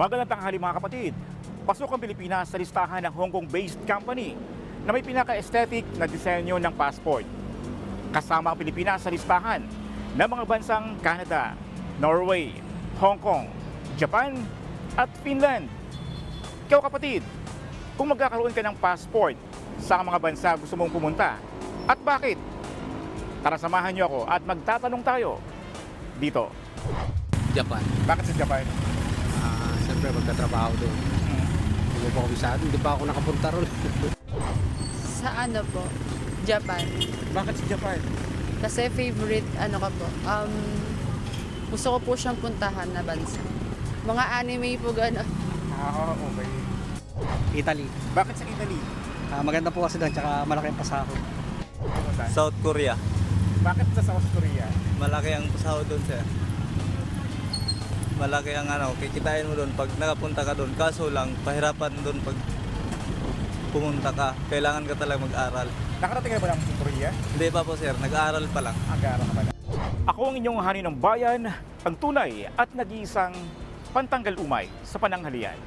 Magandang tanghali mga kapatid. Pasok ang Pilipinas sa listahan ng Hong Kong-based company na may pinaka-aesthetic na disenyo ng passport. Kasama ang Pilipinas sa listahan ng mga bansang Canada, Norway, Hong Kong, Japan at Finland. Ikaw kapatid, kung magkakaroon ka ng passport, sa mga bansa gusto mong pumunta at bakit? Tara samahan niyo ako at magtatanong tayo dito. Japan. Bakit sa Japan? Siyempre magkatrabaho doon. Hindi pa ako bisado, hindi pa ako nakapunta ron. Sa ano po? Japan. Bakit sa Japan? Kasi favorite, ano ka po, gusto ko po siyang puntahan na bansa. Mga anime po gano'n. Okay. Italy. Bakit sa Italy? Maganda po kasi doon, tsaka malaki ang pasahod. South Korea. Bakit sa South Korea? Malaki ang pasahod doon, sir. Malaki ang kikitain mo doon pag nakapunta ka doon. Kaso lang, pahirapan doon pag pumunta ka. Kailangan ka talaga mag-aral. Nakarating ka ba ng Korea? Hindi pa po, sir. Nag-aaral pa lang. Agara ka ba na? Ako ang inyong hari ng bayan, ang tunay at nag-iisang pantanggal umay sa pananghalian.